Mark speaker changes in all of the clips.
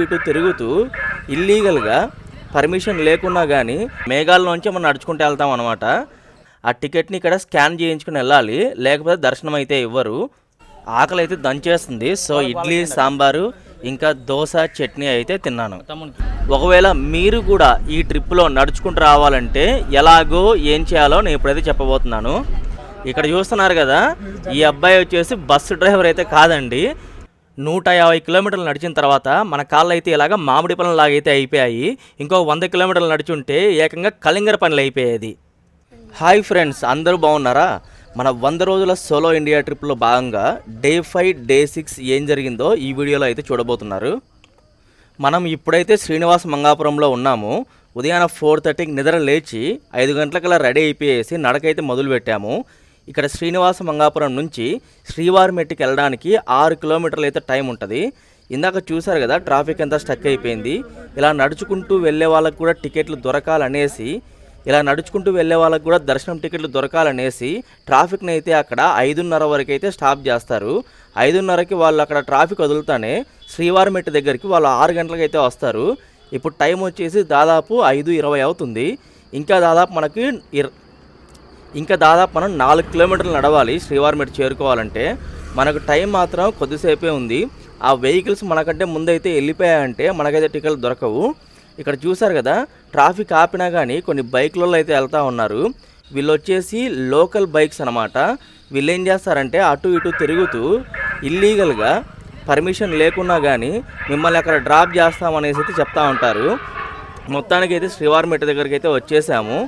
Speaker 1: ఇటు తిరుగుతూ ఇల్లీగల్గా పర్మిషన్ లేకున్నా కానీ మేఘాల్లోంచి మనం నడుచుకుంటూ వెళ్తాం అనమాట. ఆ టికెట్ని ఇక్కడ స్కాన్ చేయించుకుని వెళ్ళాలి, లేకపోతే దర్శనం అయితే ఇవ్వరు. ఆకలి అయితే దంచేస్తుంది. సో ఇడ్లీ సాంబారు ఇంకా దోశ చట్నీ అయితే తిన్నాను. ఒకవేళ మీరు కూడా ఈ ట్రిప్లో నడుచుకుంటూ రావాలంటే ఎలాగో ఏం చేయాలో నేను ఇప్పుడైతే చెప్పబోతున్నాను. ఇక్కడ చూస్తున్నారు కదా, ఈ అబ్బాయి వచ్చేసి బస్సు డ్రైవర్ అయితే కాదండి. 150 కిలోమీటర్లు నడిచిన తర్వాత మన కాళ్ళు అయితే ఇలాగ మామిడి పనులు లాగైతే అయిపోయాయి. ఇంకో 100 కిలోమీటర్లు నడుచుంటే ఏకంగా కలింగర పనులు అయిపోయేది. హాయ్ ఫ్రెండ్స్, అందరూ బాగున్నారా? మన 100 రోజుల సోలో ఇండియా ట్రిప్లో భాగంగా డే 5 డే 6 ఏం జరిగిందో ఈ వీడియోలో అయితే చూడబోతున్నారు. మనం ఇప్పుడైతే శ్రీనివాస మంగాపురంలో ఉన్నాము. ఉదయాన 4:30కి నిద్ర లేచి 5 గంటలకల్లా రెడీ అయిపోయేసి నడకైతే మొదలు పెట్టాము. ఇక్కడ శ్రీనివాస మంగాపురం నుంచి శ్రీవారిమెట్టుకి వెళ్ళడానికి 6 కిలోమీటర్లు అయితే టైం ఉంటుంది. ఇందాక చూసారు కదా, ట్రాఫిక్ అంతా స్టక్ అయిపోయింది. ఇలా నడుచుకుంటూ వెళ్ళే వాళ్ళకు కూడా టికెట్లు దొరకాలనేసి దర్శనం టికెట్లు దొరకాలనేసి ట్రాఫిక్ని అయితే అక్కడ 5:30 వరకు అయితే స్టాప్ చేస్తారు. 5:30కి వాళ్ళు అక్కడ ట్రాఫిక్ వదులుతానే శ్రీవారిమెట్టు దగ్గరికి వాళ్ళు 6 గంటలకు అయితే వస్తారు. ఇప్పుడు టైం వచ్చేసి దాదాపు 5:20 అవుతుంది. ఇంకా దాదాపు మనం 4 కిలోమీటర్లు నడవాలి శ్రీవారిమెట్టు చేరుకోవాలంటే. మనకు టైం మాత్రం కొద్దిసేపే ఉంది. ఆ వెహికల్స్ మనకంటే ముందైతే వెళ్ళిపోయాయంటే మనకైతే టికెట్లు దొరకవు. ఇక్కడ చూసారు కదా, ట్రాఫిక్ ఆపినా కానీ కొన్ని బైక్లలో అయితే వెళ్తూ ఉన్నారు. వీళ్ళు వచ్చేసి లోకల్ బైక్స్ అనమాట. వీళ్ళు ఏం చేస్తారంటే అటు ఇటు తిరుగుతూ ఇల్లీగల్గా పర్మిషన్ లేకున్నా కానీ మిమ్మల్ని అక్కడ డ్రాప్ చేస్తామనేసి అయితే చెప్తా ఉంటారు. మొత్తానికి అయితే శ్రీవారిమెట్టు దగ్గరికి అయితే వచ్చేసాము.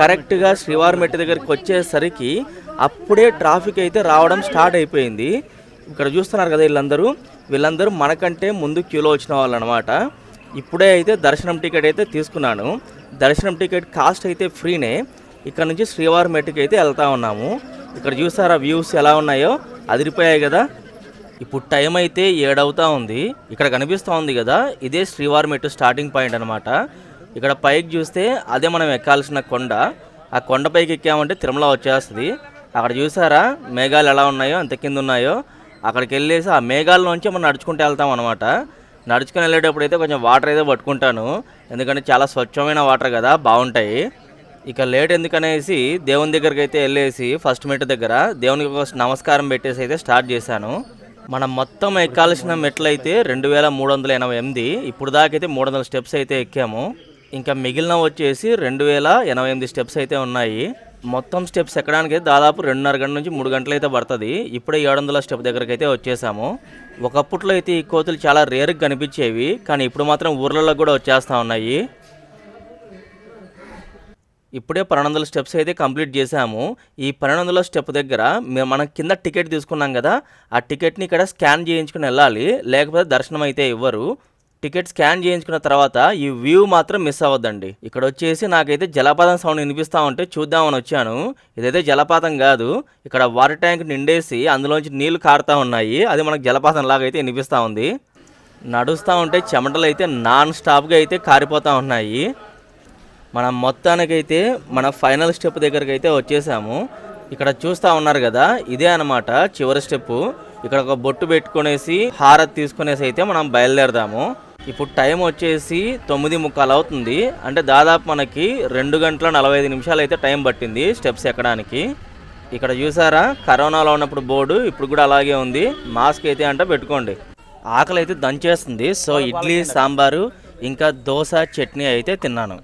Speaker 1: కరెక్ట్గా శ్రీవారిమెట్టు దగ్గరికి వచ్చేసరికి అప్పుడే ట్రాఫిక్ అయితే రావడం స్టార్ట్ అయిపోయింది. ఇక్కడ చూస్తున్నారు కదా, వీళ్ళందరూ మనకంటే ముందు క్యూలో వచ్చిన వాళ్ళు అనమాట. ఇప్పుడే అయితే దర్శనం టికెట్ అయితే తీసుకున్నాను. దర్శనం టికెట్ కాస్ట్ అయితే ఫ్రీనే. ఇక్కడ నుంచి శ్రీవారిమెట్టుకి అయితే వెళ్తూ ఉన్నాము. ఇక్కడ చూసారా వ్యూస్ ఎలా ఉన్నాయో, అదిరిపోయాయి కదా. ఇప్పుడు టైం అయితే 7 అవుతా ఉంది. ఇక్కడ కనిపిస్తూ ఉంది కదా, ఇదే శ్రీవారిమెట్టు స్టార్టింగ్ పాయింట్ అనమాట. ఇక్కడ పైకి చూస్తే అదే మనం ఎక్కాల్సిన కొండ. ఆ కొండపైకి ఎక్కామంటే తిరుమల వచ్చేస్తుంది. అక్కడ చూసారా మేఘాలు ఎలా ఉన్నాయో, ఎంత కింద ఉన్నాయో. అక్కడికి వెళ్ళేసి ఆ మేఘాల్లోంచి మనం నడుచుకుంటూ వెళ్తాం అనమాట. నడుచుకుని వెళ్ళేటప్పుడు అయితే కొంచెం వాటర్ అయితే పట్టుకుంటాను, ఎందుకంటే చాలా స్వచ్ఛమైన వాటర్ కదా, బాగుంటాయి. ఇక లేట్ ఎందుకనేసి దేవుని దగ్గరికి అయితే వెళ్ళేసి ఫస్ట్ మెట్టు దగ్గర దేవునికి ఒక నమస్కారం పెట్టేసి అయితే స్టార్ట్ చేశాను. మనం మొత్తం ఎక్కాల్సిన మెట్లు అయితే 2388. ఇప్పుడు దాకైతే 300 స్టెప్స్ అయితే ఎక్కాము. ఇంకా మిగిలిన వచ్చేసి 2088 స్టెప్స్ అయితే ఉన్నాయి. మొత్తం స్టెప్స్ ఎక్కడానికి దాదాపు 2.5 గంటల నుంచి 3 గంటలు అయితే పడుతుంది. ఇప్పుడే 700 స్టెప్ దగ్గరికి అయితే వచ్చేసాము. ఒకప్పట్లో అయితే ఈ కోతులు చాలా రేర్గా కనిపించేవి, కానీ ఇప్పుడు మాత్రం ఊర్లలో కూడా వచ్చేస్తూ ఉన్నాయి. ఇప్పుడే 1200 స్టెప్స్ అయితే కంప్లీట్ చేసాము. ఈ 1200 స్టెప్ దగ్గర మనం కింద టికెట్ తీసుకున్నాం కదా, ఆ టికెట్ని ఇక్కడ స్కాన్ చేయించుకుని వెళ్ళాలి, లేకపోతే దర్శనం అయితే ఇవ్వరు. టికెట్ స్కాన్ చేయించుకున్న తర్వాత ఈ వ్యూ మాత్రం మిస్ అవ్వద్దండి. ఇక్కడ వచ్చేసి నాకైతే జలపాతం సౌండ్ వినిపిస్తూ ఉంటే చూద్దామని వచ్చాను. ఇదైతే జలపాతం కాదు, ఇక్కడ వాటర్ ట్యాంక్ నిండేసి అందులోంచి నీళ్లు కారుతూ ఉన్నాయి. అది మనకు జలపాతం లాగా అయితే వినిపిస్తూ ఉంది. నడుస్తూ ఉంటే చెమటలు అయితే నాన్ స్టాప్గా అయితే కారిపోతూ ఉన్నాయి. మనం మొత్తానికైతే మన ఫైనల్ స్టెప్ దగ్గరికి అయితే వచ్చేసాము. ఇక్కడ చూస్తూ ఉన్నారు కదా, ఇదే అనమాట చివరి స్టెప్. ఇక్కడ ఒక బొట్టు పెట్టుకునేసి హారతి తీసుకునేసి అయితే మనం బయలుదేరదాము. ఇప్పుడు టైం వచ్చేసి 9:45 అవుతుంది. అంటే దాదాపు మనకి 2 గంటల 45 నిమిషాలు అయితే టైం పట్టింది స్టెప్స్ ఎక్కడానికి. ఇక్కడ చూసారా, కరోనాలో ఉన్నప్పుడు బోర్డు ఇప్పుడు కూడా అలాగే ఉంది. మాస్క్ అయితే అంటే పెట్టుకోండి. ఆకలి అయితే దంచేస్తుంది. సో ఇడ్లీ సాంబారు ఇంకా దోశ చట్నీ అయితే తిన్నాను.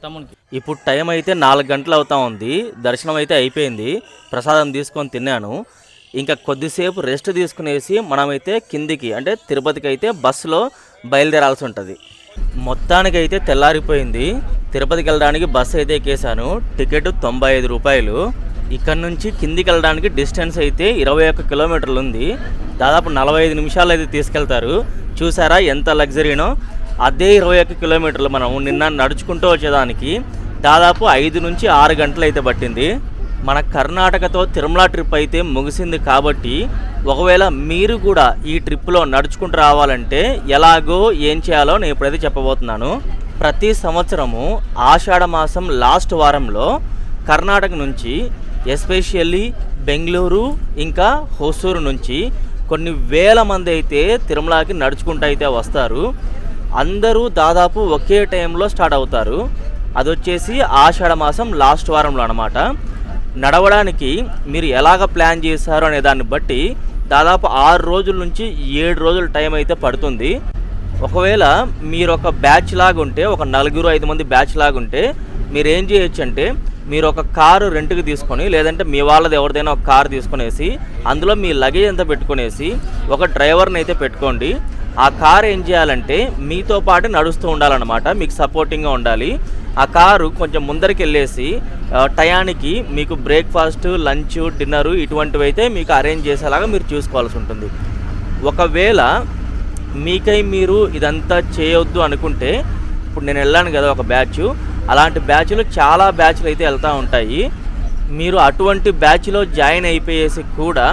Speaker 1: ఇప్పుడు టైం అయితే 4 గంటలు అవుతా ఉంది. దర్శనం అయితే అయిపోయింది. ప్రసాదం తీసుకొని తిన్నాను. ఇంకా కొద్దిసేపు రెస్ట్ తీసుకునేసి మనమైతే కిందికి అంటే తిరుపతికి అయితే బస్సులో బయలుదేరాల్సి ఉంటుంది. మొత్తానికైతే తెల్లారిపోయింది. తిరుపతికి వెళ్ళడానికి బస్సు అయితే ఎక్కేసాను. టికెట్ 95 రూపాయలు. ఇక్కడ నుంచి కిందికి వెళ్ళడానికి డిస్టెన్స్ అయితే 21 కిలోమీటర్లు ఉంది. దాదాపు 45 నిమిషాలు అయితే తీసుకెళ్తారు. చూసారా ఎంత లగ్జరీనో. అదే 21 కిలోమీటర్లు మనం నిన్న నడుచుకుంటూ వచ్చేదానికి దాదాపు 5 నుంచి 6 గంటలు అయితే పట్టింది. మన కర్ణాటకతో తిరుమల ట్రిప్ అయితే ముగిసింది కాబట్టి ఒకవేళ మీరు కూడా ఈ ట్రిప్లో నడుచుకుంటూ రావాలంటే ఎలాగో ఏం చేయాలో నేను ఇప్పుడైతే చెప్పబోతున్నాను. ప్రతి సంవత్సరము ఆషాఢ మాసం లాస్ట్ వారంలో కర్ణాటక నుంచి ఎస్పెషల్లీ బెంగళూరు ఇంకా హోసూరు నుంచి కొన్ని వేల మంది అయితే తిరుమలకి నడుచుకుంటూ అయితే వస్తారు. అందరూ దాదాపు ఒకే టైంలో స్టార్ట్ అవుతారు. అది వచ్చేసి ఆషాఢ మాసం లాస్ట్ వారంలో అనమాట. నడవడానికి మీరు ఎలాగ ప్లాన్ చేశారు అనే దాన్ని బట్టి దాదాపు 6 రోజుల నుంచి 7 రోజుల టైం అయితే పడుతుంది. ఒకవేళ మీరు ఒక బ్యాచ్ లాగా ఉంటే, ఒక 4-5 మంది బ్యాచ్ లాగా ఉంటే మీరు ఏం చేయొచ్చు అంటే, మీరు ఒక కారు రెంట్కి తీసుకొని, లేదంటే మీ వాళ్ళది ఎవరిదైనా ఒక కారు తీసుకునేసి అందులో మీ లగేజ్ అంతా పెట్టుకునేసి ఒక డ్రైవర్ని అయితే పెట్టుకోండి. ఆ కారు ఏం చేయాలంటే మీతో పాటు నడుస్తూ ఉండాలన్నమాట, మీకు సపోర్టింగ్గా ఉండాలి. ఆ కారు కొంచెం ముందరికి వెళ్ళేసి టయానికి మీకు బ్రేక్ఫాస్ట్, లంచ్, డిన్నరు ఇటువంటివి అయితే మీకు అరేంజ్ చేసేలాగా మీరు చూసుకోవాల్సి ఉంటుంది. ఒకవేళ మీకై మీరు ఇదంతా చేయొద్దు అనుకుంటే, ఇప్పుడు నేను వెళ్ళాను కదా ఒక బ్యాచ్, అలాంటి బ్యాచ్లు చాలా బ్యాచ్లు అయితే వెళ్తూ ఉంటాయి. మీరు అటువంటి బ్యాచ్లో జాయిన్ అయిపోయేసి కూడా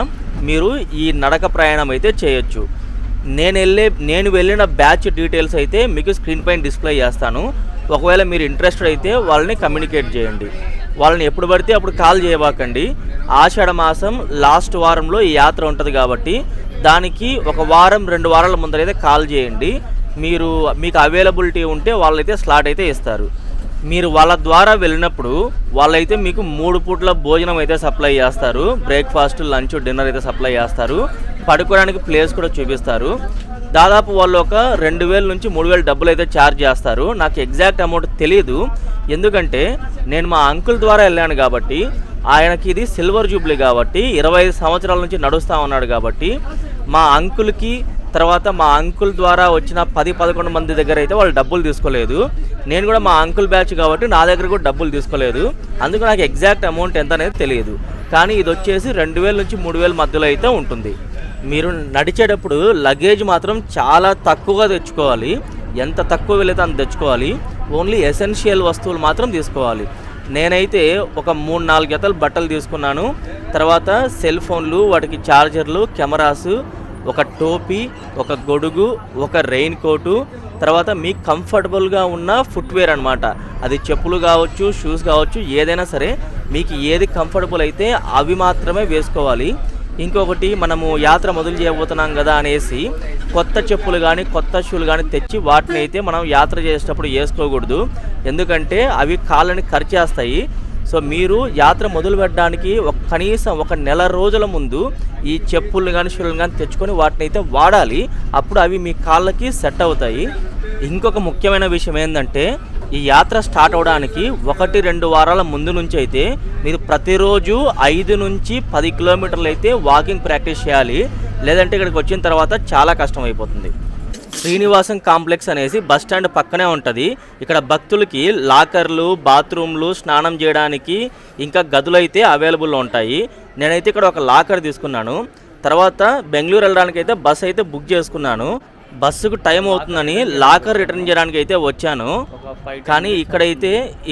Speaker 1: మీరు ఈ నడక ప్రయాణం అయితే చేయొచ్చు. నేను వెళ్ళిన బ్యాచ్ డీటెయిల్స్ అయితే మీకు స్క్రీన్ పైన డిస్ప్లే చేస్తాను. ఒకవేళ మీరు ఇంట్రెస్టెడ్ అయితే వాళ్ళని కమ్యూనికేట్ చేయండి. వాళ్ళని ఎప్పుడు పడితే అప్పుడు కాల్ చేయబాకండి. ఆషాఢ మాసం లాస్ట్ వారంలో ఈ యాత్ర ఉంటుంది కాబట్టి దానికి 1 వారం 2 వారాల ముందరైతే కాల్ చేయండి. మీకు అవైలబిలిటీ ఉంటే వాళ్ళైతే స్లాట్ అయితే ఇస్తారు. మీరు వాళ్ళ ద్వారా వెళ్ళినప్పుడు వాళ్ళైతే మీకు 3 పూట్ల భోజనం అయితే సప్లై చేస్తారు. బ్రేక్ఫాస్ట్, లంచ్, డిన్నర్ అయితే సప్లై చేస్తారు. పడుకోవడానికి ప్లేస్ కూడా చూపిస్తారు. దాదాపు వాళ్ళు ఒక 2000 నుంచి 3000 డబ్బులు అయితే ఛార్జ్ చేస్తారు. నాకు ఎగ్జాక్ట్ అమౌంట్ తెలియదు, ఎందుకంటే నేను మా అంకుల్ ద్వారా వెళ్ళాను కాబట్టి. ఆయనకి ఇది సిల్వర్ జూబ్లీ కాబట్టి 25 సంవత్సరాల నుంచి నడుస్తూ ఉన్నాడు కాబట్టి మా అంకుల్కి, తర్వాత మా అంకుల్ ద్వారా వచ్చిన 10-11 మంది దగ్గర అయితే వాళ్ళు డబ్బులు తీసుకోలేదు. నేను కూడా మా అంకుల్ బ్యాచ్ కాబట్టి నా దగ్గర కూడా డబ్బులు తీసుకోలేదు. అందుకు నాకు ఎగ్జాక్ట్ అమౌంట్ ఎంత అనేది తెలియదు. కానీ ఇది వచ్చేసి 2000 నుంచి 3000 మధ్యలో అయితే ఉంటుంది. మీరు నడిచేటప్పుడు లగేజ్ మాత్రం చాలా తక్కువగా తెచ్చుకోవాలి. ఎంత తక్కువ వెళితే అంత తెచ్చుకోవాలి. ఓన్లీ ఎసెన్షియల్ వస్తువులు మాత్రం తీసుకోవాలి. నేనైతే ఒక 3-4 జతలు బట్టలు తీసుకున్నాను. తర్వాత సెల్ ఫోన్లు, వాటికి ఛార్జర్లు, కెమెరాసు, ఒక టోపీ, ఒక గొడుగు, ఒక రెయిన్ కోటు, తర్వాత మీకు కంఫర్టబుల్గా ఉన్న ఫుట్వేర్ అనమాట. అది చెప్పులు కావచ్చు, షూస్ కావచ్చు, ఏదైనా సరే మీకు ఏది కంఫర్టబుల్ అయితే అవి మాత్రమే వేసుకోవాలి. ఇంకొకటి, మనము యాత్ర మొదలు చేయబోతున్నాం కదా అనేసి కొత్త చెప్పులు కానీ కొత్త షూలు కానీ తెచ్చి వాటిని అయితే మనం యాత్ర చేసేటప్పుడు వేసుకోకూడదు. ఎందుకంటే అవి కాళ్ళని కరిచేస్తాయి. సో మీరు యాత్ర మొదలు పెట్టడానికి కనీసం 1 నెల రోజుల ముందు ఈ చెప్పులు కానీ షూలు కానీ తెచ్చుకొని వాటిని అయితే వాడాలి. అప్పుడు అవి మీ కాళ్ళకి సెట్ అవుతాయి. ఇంకొక ముఖ్యమైన విషయం ఏంటంటే, ఈ యాత్ర స్టార్ట్ అవడానికి 1-2 వారాల ముందు నుంచి అయితే మీరు ప్రతిరోజు 5 నుంచి 10 కిలోమీటర్లు అయితే వాకింగ్ ప్రాక్టీస్ చేయాలి. లేదంటే ఇక్కడికి వచ్చిన తర్వాత చాలా కష్టం అయిపోతుంది. శ్రీనివాసం కాంప్లెక్స్ అనేసి బస్ స్టాండ్ పక్కనే ఉంటుంది. ఇక్కడ భక్తులకి లాకర్లు, బాత్రూమ్లు, స్నానం చేయడానికి ఇంకా గదులు అయితే అవైలబుల్లో ఉంటాయి. నేనైతే ఇక్కడ ఒక లాకర్ తీసుకున్నాను. తర్వాత బెంగళూరు వెళ్ళడానికి అయితే బస్ అయితే బుక్ చేసుకున్నాను. బస్సుకు టైం అవుతుందని లాకర్ రిటర్న్ చేయడానికి అయితే వచ్చాను. కానీ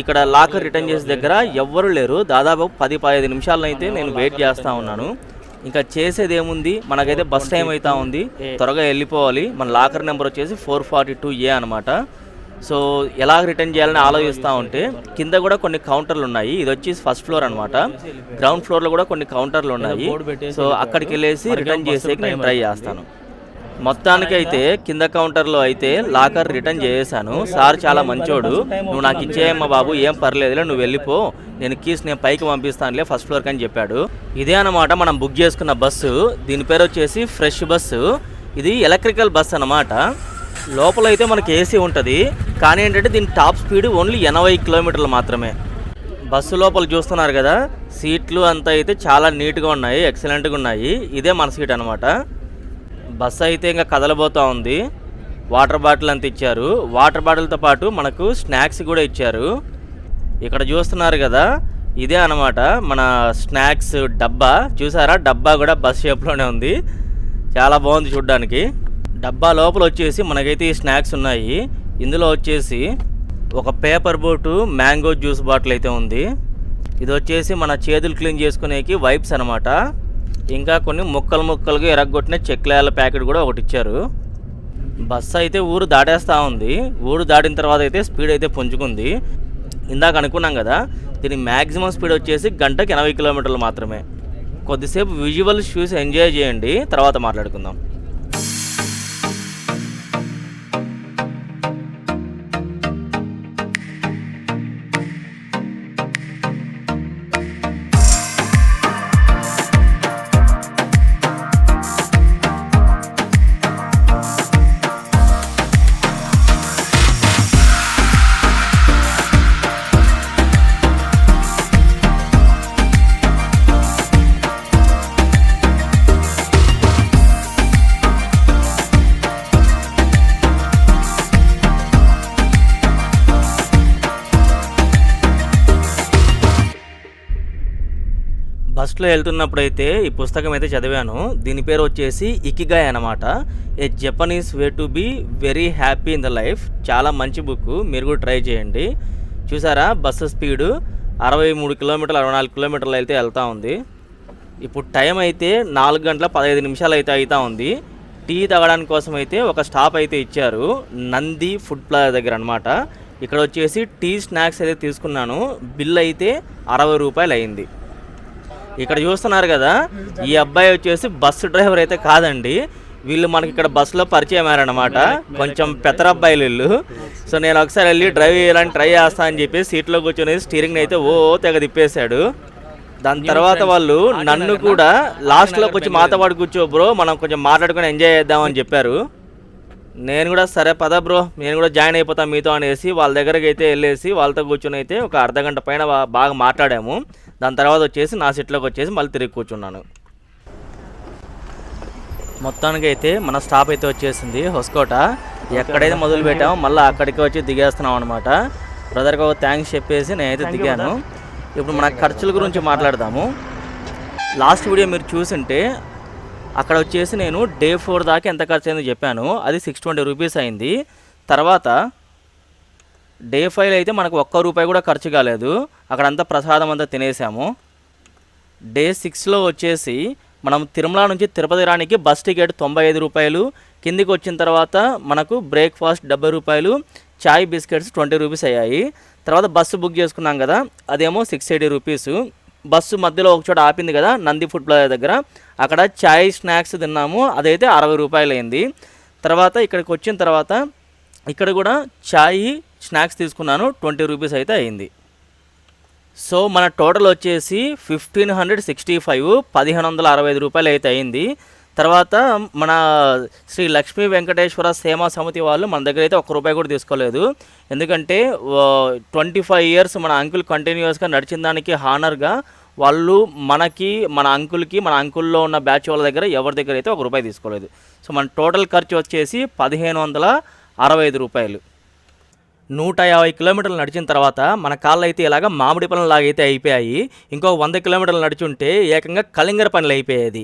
Speaker 1: ఇక్కడ లాకర్ రిటర్న్ చేసే దగ్గర ఎవ్వరూ లేరు. దాదాపు 10-15 నిమిషాలను అయితే నేను వెయిట్ చేస్తూ ఉన్నాను. ఇంకా చేసేది ఏముంది, మనకైతే బస్ టైం అవుతా ఉంది, త్వరగా వెళ్ళిపోవాలి. మన లాకర్ నెంబర్ వచ్చేసి 442A అనమాట. సో ఎలా రిటర్న్ చేయాలని ఆలోచిస్తూ ఉంటే కింద కూడా కొన్ని కౌంటర్లు ఉన్నాయి. ఇది వచ్చేసి ఫస్ట్ ఫ్లోర్ అనమాట. గ్రౌండ్ ఫ్లోర్లో కూడా కొన్ని కౌంటర్లు ఉన్నాయి. సో అక్కడికి వెళ్ళేసి రిటర్న్ చేసేకి నేను ట్రై చేస్తాను. మొత్తానికైతే కింద కౌంటర్లో అయితే లాకర్ రిటర్న్ చేసేసాను. సార్ చాలా మంచోడు, నువ్వు నాకు ఇచ్చేయమ్మా బాబు, ఏం పర్లేదులే, నువ్వు వెళ్ళిపో, నేను కీస్ నేను పైకి పంపిస్తానులే ఫస్ట్ ఫ్లోర్కి అని చెప్పాడు. ఇదే అనమాట మనం బుక్ చేసుకున్న బస్సు. దీని పేరు వచ్చేసి ఫ్రెష్ బస్సు. ఇది ఎలక్ట్రికల్ బస్ అనమాట. లోపల అయితే మనకి ఏసీ ఉంటుంది. కానీ ఏంటంటే దీని టాప్ స్పీడ్ ఓన్లీ 80 కిలోమీటర్లు మాత్రమే. బస్సు లోపల చూస్తున్నారు కదా, సీట్లు అంతా అయితే చాలా నీట్గా ఉన్నాయి, ఎక్సలెంట్గా ఉన్నాయి. ఇదే మన సీట్ అనమాట. బస్సు అయితే ఇంకా కదలబోతూ ఉంది. వాటర్ బాటిల్ అంత ఇచ్చారు. వాటర్ బాటిల్తో పాటు మనకు స్నాక్స్ కూడా ఇచ్చారు. ఇక్కడ చూస్తున్నారు కదా, ఇదే అనమాట మన స్నాక్స్ డబ్బా. చూసారా, డబ్బా కూడా బస్ షేప్లోనే ఉంది. చాలా బాగుంది చూడ్డానికి. డబ్బా లోపల వచ్చేసి మనకైతే ఈ స్నాక్స్ ఉన్నాయి. ఇందులో వచ్చేసి ఒక paper boat mango juice bottle అయితే ఉంది. ఇది వచ్చేసి మన చేతులు క్లీన్ చేసుకునేకి వైప్స్ అనమాట. ఇంకా కొన్ని ముక్కలుగా ఎరగొట్టిన చెక్లాల ప్యాకెట్ కూడా ఒకటి ఇచ్చారు. బస్సు అయితే ఊరు దాటేస్తూ ఉంది. ఊరు దాటిన తర్వాత అయితే స్పీడ్ అయితే పుంజుకుంది. ఇందాక అనుకున్నాం కదా, దీని మ్యాక్సిమం స్పీడ్ వచ్చేసి గంటకి 80 కిలోమీటర్లు మాత్రమే. కొద్దిసేపు విజువల్స్ చూసి ఎంజాయ్ చేయండి, తర్వాత మాట్లాడుకుందాం. ఫస్ట్లో వెళ్తున్నప్పుడు అయితే ఈ పుస్తకం అయితే చదివాను. దీని పేరు వచ్చేసి ఇకిగాయ్ అనమాట. A Japanese way to be very happy in the life. చాలా మంచి బుక్, మీరు కూడా ట్రై చేయండి. చూసారా బస్సు స్పీడు 63 కిలోమీటర్లు 64 కిలోమీటర్లు అయితే వెళ్తూ ఉంది. ఇప్పుడు టైం అయితే 4 గంటల 15 నిమిషాలు అయితే అవుతా ఉంది. టీ తాగడానికి కోసం అయితే ఒక స్టాప్ అయితే ఇచ్చారు, నంది ఫుడ్ ప్లాజా దగ్గర అనమాట. ఇక్కడ వచ్చేసి టీ స్నాక్స్ అయితే తీసుకున్నాను. బిల్ అయితే 60 రూపాయలు అయింది. ఇక్కడ చూస్తున్నారు కదా, ఈ అబ్బాయి వచ్చేసి బస్సు డ్రైవర్ అయితే కాదండి. వీళ్ళు మనకి ఇక్కడ బస్సులో పరిచయం అయ్యారనమాట. కొంచెం పెద్దరబ్బాయిలు వీళ్ళు. సో నేను ఒకసారి వెళ్ళి డ్రైవ్ చేయాలని ట్రై చేస్తా అని చెప్పి సీట్లో కూర్చొని స్టీరింగ్ని అయితే తెగ తిప్పేశాడు. దాని తర్వాత వాళ్ళు నన్ను కూడా లాస్ట్లోకి వచ్చి మాతో పాటు కూర్చో బ్రో, మనం కొంచెం మాట్లాడుకొని ఎంజాయ్ చేద్దామని చెప్పారు. నేను కూడా సరే పద బ్రో, నేను కూడా జాయిన్ అయిపోతాను మీతో అనేసి వాళ్ళ దగ్గరికి అయితే వెళ్ళేసి వాళ్ళతో కూర్చొని అయితే ఒక అర్ధగంట పైన బాగా మాట్లాడాము. దాని తర్వాత వచ్చేసి నా సీట్లోకి వచ్చేసి మళ్ళీ తిరిగి కూర్చున్నాను. మొత్తానికి అయితే మన స్టాప్ అయితే వచ్చేసింది హొస్కోట. ఎక్కడైతే మొదలు పెట్టామో మళ్ళీ అక్కడికి వచ్చి దిగేస్తున్నాం అనమాట. బ్రదర్కి ఒక థ్యాంక్స్ చెప్పేసి నేనైతే దిగాను. ఇప్పుడు మన ఖర్చుల గురించి మాట్లాడదాము. లాస్ట్ వీడియో మీరు చూసింటే అక్కడ వచ్చేసి నేను డే 4 దాకా ఎంత ఖర్చు అయిందో చెప్పాను. అది 620 రూపీస్ అయింది. తర్వాత డే 5 అయితే మనకు ₹1 కూడా ఖర్చు కాలేదు. అక్కడంతా ప్రసాదం అంతా తినేసాము. డే 6లో వచ్చేసి మనం తిరుమల నుంచి తిరుపతి రానికి బస్ టికెట్ ₹95, కిందికి వచ్చిన తర్వాత మనకు బ్రేక్ఫాస్ట్ ₹70, చాయ్ బిస్కెట్స్ ₹20 అయ్యాయి. తర్వాత బస్సు బుక్ చేసుకున్నాం కదా, అదేమో ₹680. బస్సు మధ్యలో ఒక చోట ఆపింది కదా నంది ఫుడ్ ప్లాజా దగ్గర, అక్కడ చాయ్ స్నాక్స్ తిన్నాము, అదైతే ₹60 అయింది. తర్వాత ఇక్కడికి వచ్చిన తర్వాత ఇక్కడ కూడా చాయ్ స్నాక్స్ తీసుకున్నాను, ₹20 అయితే అయింది. సో మన టోటల్ వచ్చేసి 1565, ₹1,565 అయితే అయింది. తర్వాత మన శ్రీ లక్ష్మీ వెంకటేశ్వర సేవా సమితి వాళ్ళు మన దగ్గర అయితే ₹1 కూడా తీసుకోలేదు. ఎందుకంటే 25 ఇయర్స్ మన అంకుల్ కంటిన్యూస్గా నడిచిన దానికి హానర్గా వాళ్ళు మనకి మన అంకుల్లో ఉన్న బ్యాచ్ వాళ్ళ దగ్గర ఎవరి దగ్గర అయితే ₹1 తీసుకోలేదు. సో మన టోటల్ ఖర్చు వచ్చేసి ₹1,565. 150 కిలోమీటర్లు నడిచిన తర్వాత మన కాళ్ళు అయితే ఇలాగ మామిడి పనులు లాగా అయితే అయిపోయాయి. ఇంకో 100 కిలోమీటర్లు నడిచుంటే ఏకంగా కలింగర పనులు అయిపోయేది.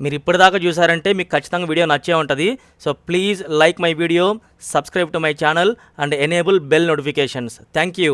Speaker 1: మీరు ఇప్పటిదాకా చూసారంటే మీకు ఖచ్చితంగా వీడియో నచ్చే ఉంటుంది. So please like my video, subscribe to my channel and enable bell notifications. Thank you.